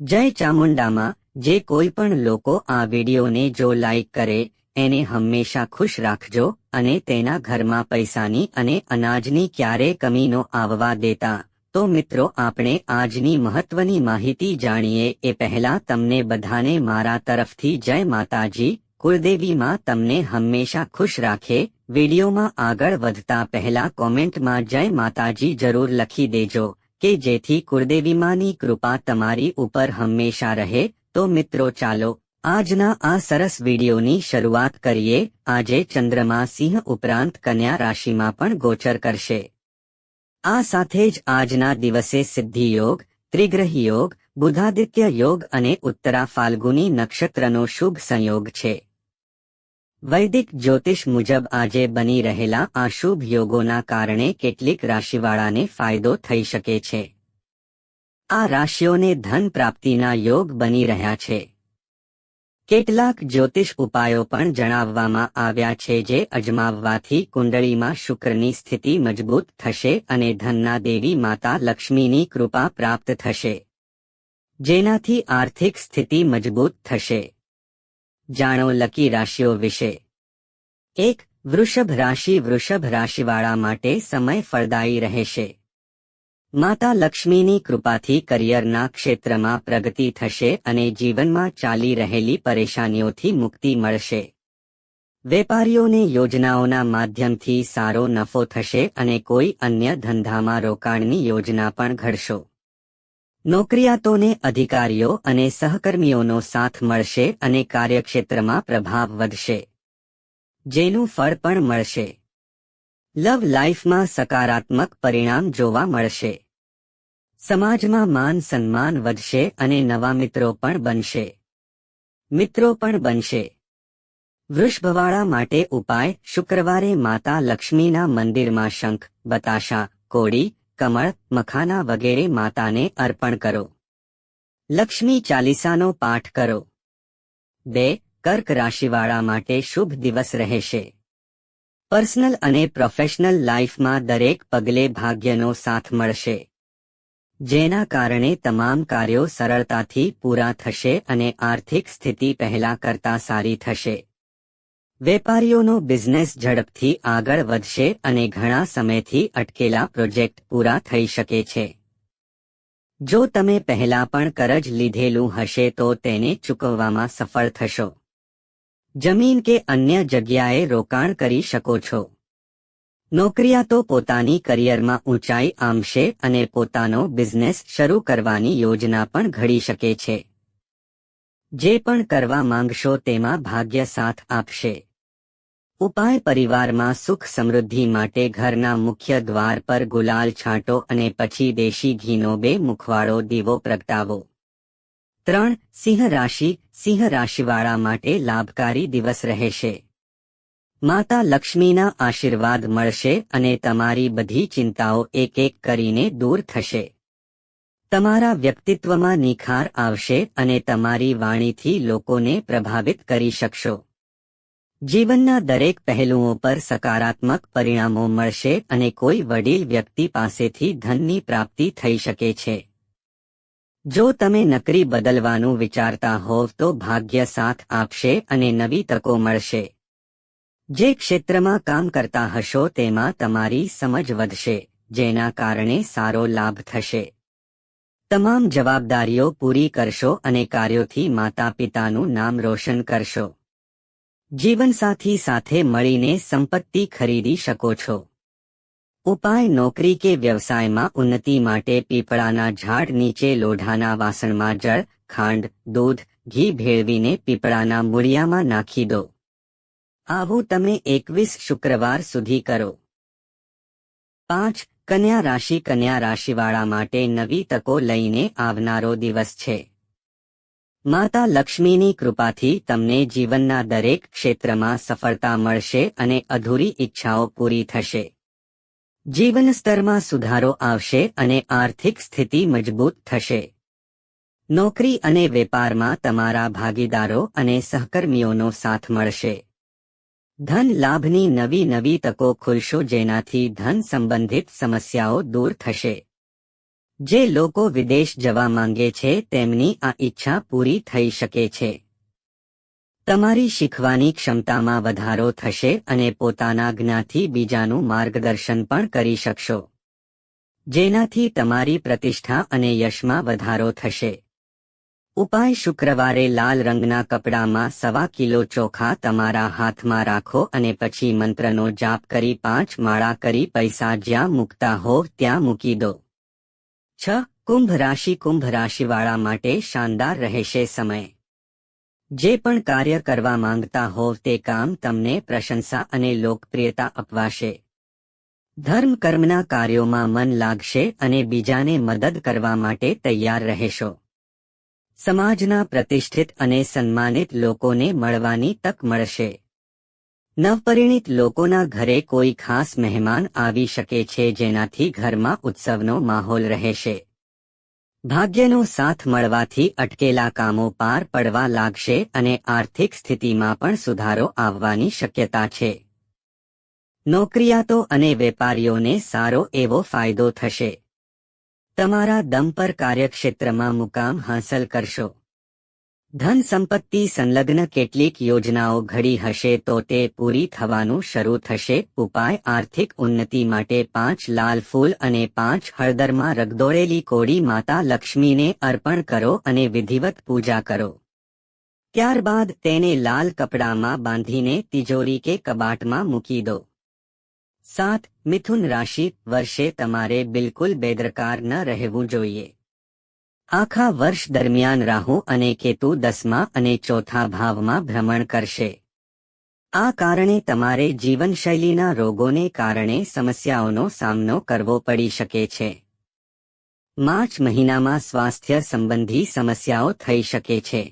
જય ચામુંડામાં જે કોઈ પણ લોકો આ વિડીયોને જો લાઈક કરે એને હંમેશા ખુશ રાખજો અને તેના ઘરમાં પૈસાની અને અનાજની ક્યારેય કમી ન આવવા દેતા। તો મિત્રો આપણે આજની મહત્વની માહિતી જાણીએ એ પહેલા તમને બધાને મારા તરફથી જય માતાજી। કુળદેવી માં તમને હંમેશા ખુશ રાખે। વિડીયોમાં આગળ વધતા પહેલા કોમેન્ટમાં જય માતાજી જરૂર લખી દેજો કે જેથી કુળદેવી માની કૃપા તમારી ઉપર હંમેશા રહે। તો મિત્રો ચાલો આજના આ સરસ વિડીયોની શરૂઆત કરીએ। આજે ચંદ્રમા સિંહ ઉપરાંત કન્યા રાશિમાં પણ ગોચર કરશે। આ સાથે જ આજના દિવસે સિદ્ધિ યોગ, ત્રિગ્રહ યોગ, બુધાદિત્ય યોગ અને ઉત્તરા ફાલ્ગુની નક્ષત્રનો શુભ સંયોગ છે। વૈદિક જ્યોતિષ મુજબ આજે બની રહેલા આ શુભ યોગોના કારણે કેટલીક રાશિવાળાને ફાયદો થઈ શકે છે। આ રાશિઓને ધન પ્રાપ્તિના યોગ બની રહ્યા છે। કેટલાક જ્યોતિષ ઉપાયો પણ જણાવવામાં આવ્યા છે જે અજમાવવાથી કુંડળીમાં શુક્રની સ્થિતિ મજબૂત થશે અને ધનના દેવી માતા લક્ષ્મીની કૃપા પ્રાપ્ત થશે, જેનાથી આર્થિક સ્થિતિ મજબૂત થશે। જાણો લકી રાશિઓ વિશે। 1. વૃષભ રાશિ। વૃષભ રાશિવાળા માટે સમય ફળદાયી રહેશે। માતા લક્ષ્મીની કૃપાથી કરિયરના ક્ષેત્રમાં પ્રગતિ થશે અને જીવનમાં ચાલી રહેલી પરેશાનીઓથી મુક્તિ મળશે। વેપારીઓને યોજનાઓના માધ્યમથી સારો નફો થશે અને કોઈ અન્ય ધંધામાં રોકાણની યોજના પણ ઘડશો। નોકરિયાતોને અધિકારીઓ અને સહકર્મીઓનો સાથ મળશે અને કાર્યક્ષેત્રમાં પ્રભાવ વધશે, જેનું ફળ પણ મળશે। લવ લાઈફમાં સકારાત્મક પરિણામ જોવા મળશે। સમાજમાં માન સન્માન વધશે અને નવા મિત્રો પણ બનશે। વૃષભવાળા માટે ઉપાય। શુક્રવારે માતા લક્ષ્મીના મંદિરમાં શંખ, બતાશા, કોડી, કમળ, મખાના વગેરે માતાને અર્પણ કરો। લક્ષ્મી ચાલીસાનો પાઠ કરો। 2. કર્ક રાશિવાળા માટે શુભ દિવસ રહેશે। પર્સનલ અને પ્રોફેશનલ લાઈફમાં દરેક પગલે ભાગ્યનો સાથ મળશે, જેના કારણે તમામ કાર્યો સરળતાથી પૂરા થશે અને આર્થિક સ્થિતિ પહેલા કરતા સારી થશે। વેપારીઓનો બિઝનેસ ઝડપથી આગળ વધશે અને ઘણા સમયથી અટકેલા પ્રોજેક્ટ પૂરા થઈ શકે છે। જો તમે પહેલા પણ કરજ લીધેલું હશે તો તેને ચૂકવવામાં સફળ થશો। જમીન કે અન્ય જગ્યાએ રોકાણ કરી શકો છો। નોકરિયાતો પોતાની કરિયરમાં ઊંચાઈ આમશે અને પોતાનો બિઝનેસ શરૂ કરવાની યોજના પણ ઘડી શકે છે। જે પણ કરવા માંગશો તેમાં ભાગ્ય સાથ આપશે। ઉપાય। પરિવારમાં સુખ સમૃદ્ધિ માટે ઘરના મુખ્ય દ્વાર પર ગુલાલ છાંટો અને પછી દેશી ઘીનો 2 મુખવાળો દીવો પ્રગટાવો। 3. સિંહ રાશિ। સિંહ રાશિવાળા માટે લાભકારી દિવસ રહેશે। માતા લક્ષ્મીના આશીર્વાદ મળશે અને તમારી બધી ચિંતાઓ એક એક કરીને દૂર થશે। તમારા વ્યક્તિત્વમાં નિખાર આવશે અને તમારી વાણીથી લોકોને પ્રભાવિત કરી શકશો। જીવનના દરેક પહેલુઓ પર સકારાત્મક પરિણામો મળશે અને કોઈ વડીલ વ્યક્તિ પાસેથી ધનની પ્રાપ્તિ થઈ શકે છે। જો તમે નોકરી બદલવાનું વિચારતા હોવ તો ભાગ્ય સાથ આપશે અને નવી તકો મળશે। જે ક્ષેત્રમાં કામ કરતા હશો તેમાં તમારી સમજ વધશે, જેના કારણે સારો લાભ થશે। તમામ જવાબદારીઓ પૂરી કરશો અને કાર્યોથી માતા પિતાનું નામ રોશન કરશો। જીવનસાથી સાથે મળીને સંપત્તિ ખરીદી શકો છો। ઉપાય। નોકરી કે વ્યવસાયમાં ઉન્નતિ માટે પીપળાના ઝાડ નીચે લોઢાના વાસણમાં જળ, ખાંડ, દૂધ, ઘી ભેળવીને પીપળાના મૂળિયામાં નાખી દો। આવું તમે 21 શુક્રવાર સુધી કરો। 5. કન્યા રાશિ। કન્યા રાશિવાળા માટે નવી તકો લઈને આવનારો દિવસ છે। માતા લક્ષ્મીની કૃપાથી તમને જીવનના દરેક ક્ષેત્રમાં સફળતા મળશે અને અધૂરી ઈચ્છાઓ પૂરી થશે। જીવન સ્તરમાં સુધારો આવશે અને આર્થિક સ્થિતિ મજબૂત થશે। નોકરી અને વેપારમાં તમારા ભાગીદારો અને સહકર્મીઓનો સાથ મળશે। ધન લાભની નવી તકો ખુલશો જેનાથી ધન સંબંધિત સમસ્યાઓ દૂર થશે। જે લોકો વિદેશ જવા માંગે છે તેમની આ ઈચ્છા પૂરી થઈ શકે છે. તમારી શીખવાની ક્ષમતામાં વધારો થશે અને પોતાના જ્ઞાનથી બીજાનું માર્ગદર્શન પણ કરી શકશો, જેનાથી તમારી પ્રતિષ્ઠા અને યશમાં વધારો થશે. ઉપાય: શુક્રવારે લાલ રંગના કપડામાં 1.25 કિલો ચોખા તમારા હાથમાં રાખો અને પછી મંત્રનો જાપ કરી 5 માળા કરી પૈસા જ્યાં મૂકતા હોવ ત્યાં મૂકી દો. 6. કુંભ રાશિ. કુંભ રાશિવાળા માટે શાનદાર રહેશે સમય. જે પણ કાર્ય કરવા માંગતા હોવ તે કામ તમને પ્રશંસા અને લોકપ્રિયતા અપવાશે. ધર્મ કર્મના કાર્યોમાં મન લાગશે અને બીજાને મદદ કરવા માટે તૈયાર રહેશો. સમાજના પ્રતિષ્ઠિત અને સન્માનિત લોકોને મળવાની તક મળશે. નવપરિણીત લોકોના ઘરે કોઈ ખાસ મહેમાન આવી શકે છે જેનાથી ઘરમાં ઉત્સવનો માહોલ રહેશે. ભાગ્યનો સાથ મળવાથી અટકેલા કામો પાર પડવા લાગશે અને આર્થિક સ્થિતિમાં પણ સુધારો આવવાની શક્યતા છે. નોકરિયાતો અને વેપારીઓને સારો એવો ફાયદો થશે. તમારા દમ પર કાર્યક્ષેત્રમાં મુકામ હાંસલ કરશો. ધન સંપત્તિ સંલગ્ન કેટલીક યોજનાઓ ઘડી હશે તો તે પૂરી થવાનું શરૂ થશે. ઉપાય: આર્થિક ઉન્નતિ માટે 5 લાલ ફૂલ અને 5 હળદરમાં રગદોળેલી કોળી માતા લક્ષ્મીને અર્પણ કરો અને વિધિવત પૂજા કરો. ત્યારબાદ તેને લાલ કપડામાં બાંધીને તિજોરી કે કબાટમાં મૂકી દો. 7. મિથુન રાશિ. વર્ષે તમારે બિલકુલ બેદરકાર ન રહેવું જોઈએ. આખા વર્ષ દરમિયાન રાહુ અને કેતુ 10મા અને 4થા ભાવમાં ભ્રમણ કરશે. આ કારણે તમારે જીવનશૈલીના રોગોને કારણે સમસ્યાઓનો સામનો કરવો પડી શકે છે. માર્ચ મહિનામાં સ્વાસ્થ્ય સંબંધી સમસ્યાઓ થઈ શકે છે.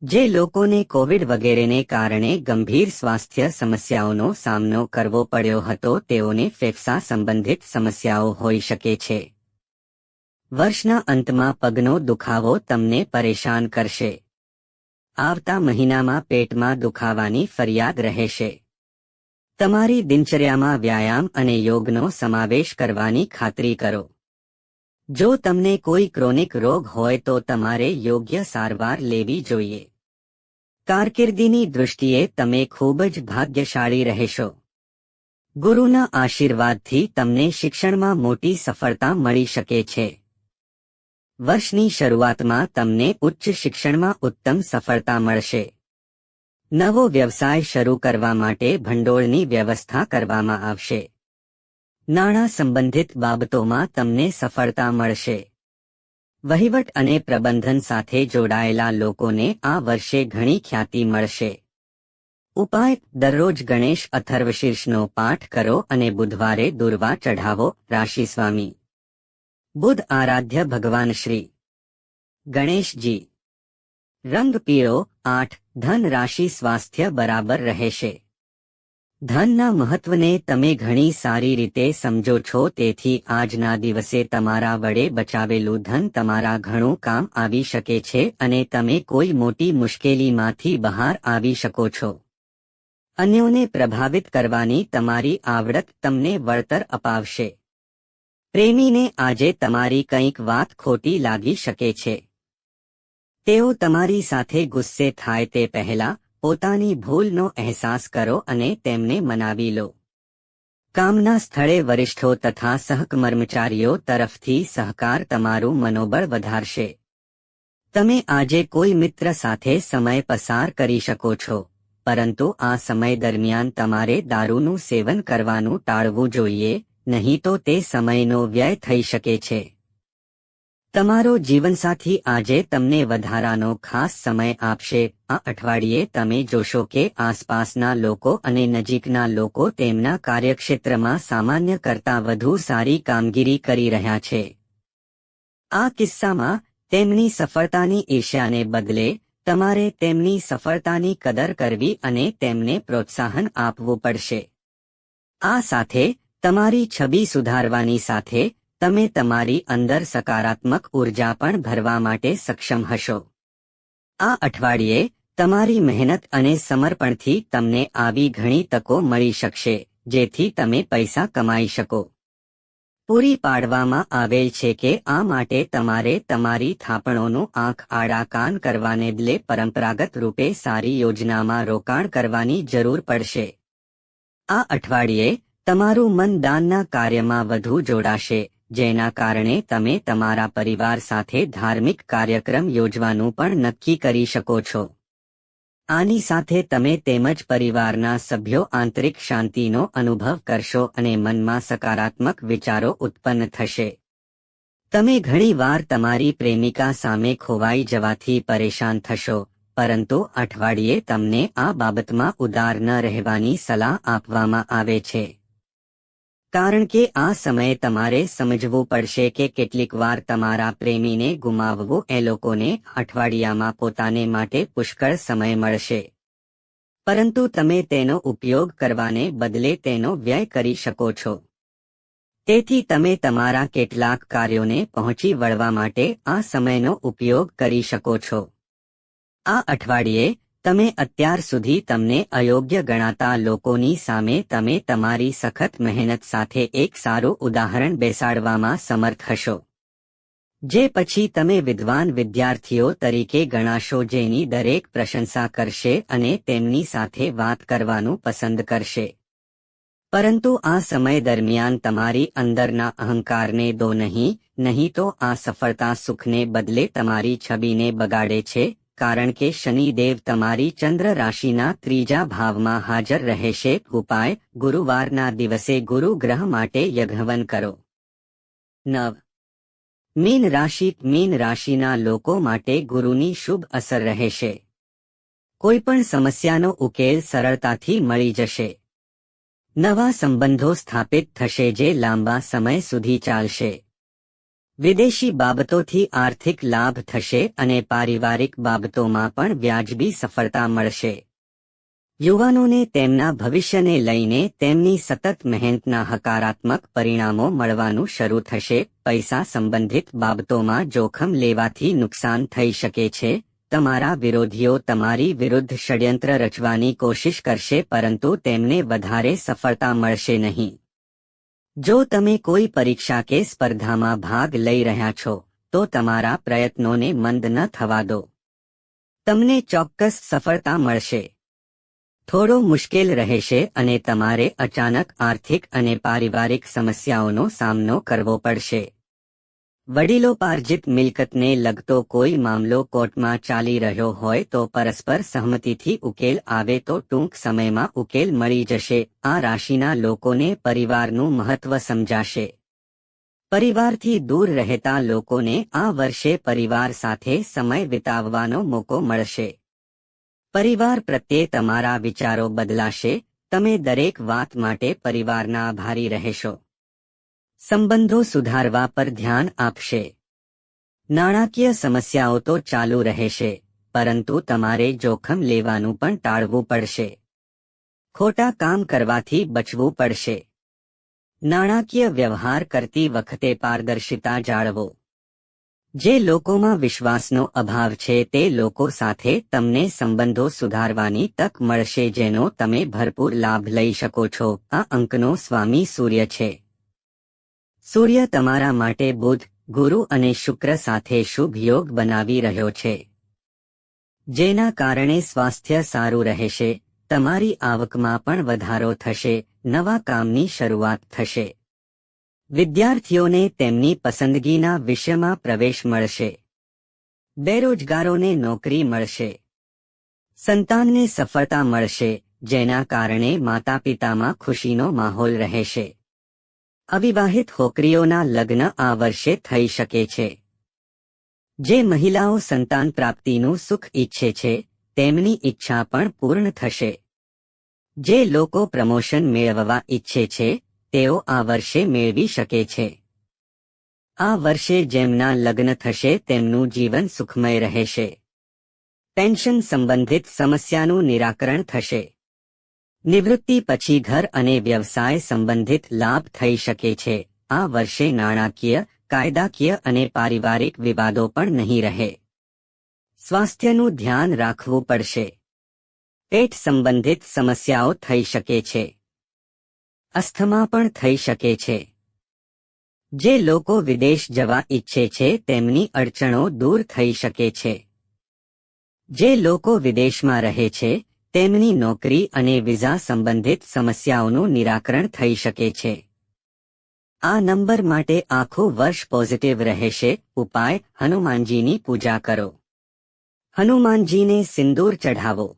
જે લોકોને કોવિડ વગેરેને કારણે ગંભીર સ્વાસ્થ્ય સમસ્યાઓનો સામનો કરવો પડ્યો હતો તેઓને ફેફસા સંબંધિત સમસ્યાઓ હોઈ શકે છે. વર્ષના અંતમાં પગનો દુખાવો તમને પરેશાન કરશે. આવતા મહિનામાં પેટમાં દુખાવાની ફરિયાદ રહેશે. તમારી દિનચર્યામાં વ્યાયામ અને યોગનો સમાવેશ કરવાની ખાતરી કરો. જો તમને કોઈ ક્રોનિક રોગ હોય તો તમારે યોગ્ય સારવાર લેવી જોઈએ. કારકિર્દીની દૃષ્ટિએ તમે ખૂબ જ ભાગ્યશાળી રહેશો. ગુરુના આશીર્વાદથી તમને શિક્ષણમાં મોટી સફળતા મળી શકે છે. વર્ષની શરૂઆતમાં તમને ઉચ્ચ શિક્ષણમાં ઉત્તમ સફળતા મળશે. નવો વ્યવસાય શરૂ કરવા માટે ભંડોળની વ્યવસ્થા કરવામાં આવશે. નાણાં સંબંધિત બાબતોમાં તમને સફળતા મળશે. વહીવટ અને પ્રબંધન સાથે જોડાયેલા લોકોને આ વર્ષે ઘણી ખ્યાતિ મળશે. ઉપાય: દરરોજ ગણેશ અથર્વશીર્ષનો પાઠ કરો અને બુધવારે દુર્વા ચઢાવો. રાશિ સ્વામી બુધ આરાધ્ય ભગવાન શ્રી ગણેશજી. રંગ પીળો. 8. ધન રાશિ. સ્વાસ્થ્ય બરાબર રહેશે. ધનના મહત્વને તમે ઘણી સારી રીતે સમજો છો તેથી આજના દિવસે તમારા વડે બચાવેલું ધન તમારા ઘણું કામ આવી શકે છે અને તમે કોઈ મોટી મુશ્કેલીમાંથી બહાર આવી શકો છો. અન્યોને પ્રભાવિત કરવાની તમારી આવડત તમને વળતર અપાવશે. પ્રેમીને આજે તમારી કંઈક વાત ખોટી લાગી શકે છે. તેઓ તમારી સાથે ગુસ્સે થાય તે પહેલા પોતાની ભૂલનો અહેસાસ કરો અને તેમને મનાવી લો. કામના સ્થળે વરિષ્ઠો તથા સહકર્મચારીઓ તરફથી સહકાર તમારું મનોબળ વધારશે. તમે આજે કોઈ મિત્ર સાથે સમય પસાર કરી શકો છો, પરંતુ આ સમય દરમિયાન તમારે દારૂનું સેવન કરવાનું ટાળવું જોઈએ, નહીં તો તે સમયનો વ્યય થઈ શકે છે. તમારો જીવનસાથી આજે તમને વધારાનો ખાસ સમય આપશે. આ અઠવાડિયે તમે જોશો કે આસપાસના લોકો અને નજીકના લોકો તેમના કાર્યક્ષેત્રમાં સામાન્ય કરતાં વધુ સારી કામગીરી કરી રહ્યા છે. આ કિસ્સામાં તેમની સફળતાની ઈર્ષ્યાને બદલે તમારે તેમની સફળતાની કદર કરવી અને તેમને પ્રોત્સાહન આપવું પડશે. આ સાથે તમારી છબી સુધારવાની સાથે તમે તમારી અંદર સકારાત્મક ઉર્જા પણ ભરવા માટે સક્ષમ હશો. આ અઠવાડિયે તમારી મહેનત અને સમર્પણથી તમને આવી ઘણી તકો મળી શકશે, જેથી તમે પૈસા કમાઈ શકો. પૂરી પાડવામાં આવેલ છે કે આ માટે તમારે તમારી થાપણોનું આંખ આડા કાન કરવાને બદલે પરંપરાગત રૂપે સારી યોજનામાં રોકાણ કરવાની જરૂર પડશે. આ અઠવાડિયે તમારું મન દાનના કાર્યમાં વધુ જોડાશે, જેના કારણે તમે તમારા પરિવાર સાથે ધાર્મિક કાર્યક્રમ યોજવાનું પણ નક્કી કરી શકો છો. આની સાથે તમે તેમજ પરિવારના સભ્યો આંતરિક શાંતિનો અનુભવ કરશો અને મનમાં સકારાત્મક વિચારો ઉત્પન્ન થશે. તમે ઘણીવાર તમારી પ્રેમિકા સામે ખોવાઈ જવાથી પરેશાન થશો, પરંતુ અઠવાડિયે તમને આ બાબતમાં ઉદાર ન રહેવાની સલાહ આપવામાં આવે છે. કારણ કે આ સમયે તમારે સમજવું પડશે કે કેટલીકવાર તમારા પ્રેમીને ગુમાવવું એ લોકોને અઠવાડિયામાં પોતાને માટે પુષ્કળ સમય મળશે. પરંતુ તમે તેનો ઉપયોગ કરવાને બદલે તેનો વ્યય કરી શકો છો. તેથી તમે તમારા કેટલાક કાર્યોને પહોંચી વળવા માટે આ સમયનો ઉપયોગ કરી શકો છો. આ અઠવાડિયે તમે અત્યાર સુધી તમને અયોગ્ય ગણાતા લોકોની સામે તમે તમારી સખત મહેનત સાથે એક સારું ઉદાહરણ બેસાડવામાં સમર્થ હશો. જે પછી તમે વિદ્વાન વિદ્યાર્થીઓ તરીકે ગણાશો, જેની દરેક પ્રશંસા કરશે અને તેમની સાથે વાત કરવાનું પસંદ કરશે. પરંતુ આ સમય દરમિયાન તમારી અંદરના અહંકારને દો નહીં તો આ સફળતા સુખને બદલે તમારી છબીને બગાડે છે. કારણ કે શનિદેવ તમારી ચંદ્ર રાશિના 3જા ભાવમાં હાજર રહેશે. ઉપાય: ગુરુવારના દિવસે ગુરુ ગ્રહ માટે યજ્ઞ કરો. 9. મીન રાશિના લોકો માટે ગુરુની શુભ અસર રહેશે. કોઈપણ સમસ્યાનો ઉકેલ સરળતાથી મળી જશે. નવા સંબંધો સ્થાપિત થશે જે લાંબા સમય સુધી ચાલશે. વિદેશી બાબતોથી આર્થિક લાભ થશે અને પારિવારિક બાબતોમાં પણ વ્યાજબી સફળતા મળશે. યુવાનોને તેમના ભવિષ્યને લઈને તેમની સતત મહેનતના હકારાત્મક પરિણામો મળવાનું શરૂ થશે. પૈસા સંબંધિત બાબતોમાં જોખમ લેવાથી નુકસાન થઈ શકે છે. તમારા વિરોધીઓ તમારી વિરુદ્ધ ષડયંત્ર રચવાની કોશિશ કરશે, પરંતુ તેમને વધારે સફળતા મળશે નહીં. જો તમે કોઈ પરીક્ષા કે સ્પર્ધામાં ભાગ લઈ રહ્યા છો, તો તમારા પ્રયત્નોને મંદ ન થવા દો. તમને ચોક્કસ સફળતા મળશે. થોડો મુશ્કેલ રહેશે અને તમારે અચાનક આર્થિક અને પારિવારિક સમસ્યાઓનો સામનો કરવો પડશે. વડીલોપાર્જિત મિલકતને લગતો કોઈ મામલો કોર્ટમાં ચાલી રહ્યો હોય તો પરસ્પર સહમતિથી ઉકેલ આવે તો ટૂંક સમયમાં ઉકેલ મળી જશે. આ રાશિના લોકોને પરિવારનું મહત્વ સમજાશે. પરિવારથી દૂર રહેતા લોકોને આ વર્ષે પરિવાર સાથે સમય વિતાવવાનો મોકો મળશે. પરિવાર પ્રત્યે તમારા વિચારો બદલાશે. તમે દરેક વાત માટે પરિવારના આભારી રહેશો. સંબંધો સુધારવા પર ધ્યાન આપશે. નાણાકીય સમસ્યાઓ તો ચાલુ રહેશે, પરંતુ તમારે જોખમ લેવાનું પણ ટાળવું પડશે. ખોટા કામ કરવાથી બચવું પડશે. નાણાકીય વ્યવહાર કરતી વખતે પારદર્શિતા જાળવો. જે લોકોમાં વિશ્વાસનો અભાવ છે તે લોકો સાથે તમને સંબંધો સુધારવાની તક મળશે, જેનો તમે ભરપૂર લાભ લઈ શકો છો. આ અંકનો સ્વામી સૂર્ય છે. સૂર્ય તમારા માટે બુધ, ગુરુ અને શુક્ર સાથે શુભ યોગ બનાવી રહ્યો છે, જેના કારણે સ્વાસ્થ્ય સારું રહેશે. તમારી આવકમાં પણ વધારો થશે. નવા કામની શરૂઆત થશે. વિદ્યાર્થીઓને તેમની પસંદગીના વિષયમાં પ્રવેશ મળશે. બેરોજગારોને નોકરી મળશે. સંતાનને સફળતા મળશે, જેના કારણે માતાપિતામાં ખુશીનો માહોલ રહેશે. અવિવાહિત છોકરીઓના લગ્ન આ વર્ષે થઈ શકે છે. જે મહિલાઓ સંતાન પ્રાપ્તિનું સુખ ઈચ્છે છે, તેમની ઈચ્છા પણ પૂર્ણ થશે. જે લોકો પ્રમોશન મેળવવા ઈચ્છે છે, તેઓ આ વર્ષે મેળવી શકે છે. આ વર્ષે જેમના લગ્ન થશે તેમનું જીવન સુખમય રહેશે. પેન્શન સંબંધિત સમસ્યાનું નિરાકરણ થશે. નિવૃત્તિ પછી ઘર અને વ્યવસાય સંબંધિત લાભ થઈ શકે છે. આ વર્ષે નાણાકીય, કાયદાકીય અને પારિવારિક વિવાદો પણ નહીં રહે. સ્વાસ્થ્યનું ધ્યાન રાખવું પડશે. પેટ સંબંધિત સમસ્યાઓ થઈ શકે છે. અસ્થમા પણ થઈ શકે છે. જે લોકો વિદેશ જવા ઈચ્છે છે તેમની અડચણો દૂર થઈ શકે છે. જે લોકો વિદેશમાં રહે છે તેમની નોકરી અને વિઝા સંબંધિત સમસ્યાઓનું નિરાકરણ થઈ શકે છે. આ નંબર માટે આખું વર્ષ પોઝિટિવ રહેશે. ઉપાય: હનુમાનજીની પૂજા કરો. હનુમાનજીને સિંદૂર ચઢાવો.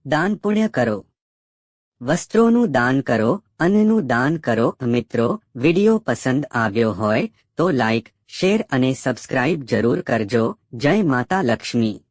દાન પુણ્ય કરો. વસ્ત્રોનું દાન કરો, અન્નનું દાન કરો. મિત્રો, વિડિયો પસંદ આવ્યો હોય તો લાઇક, શેર અને સબસ્ક્રાઇબ જરૂર કરજો. જય માતા લક્ષ્મી.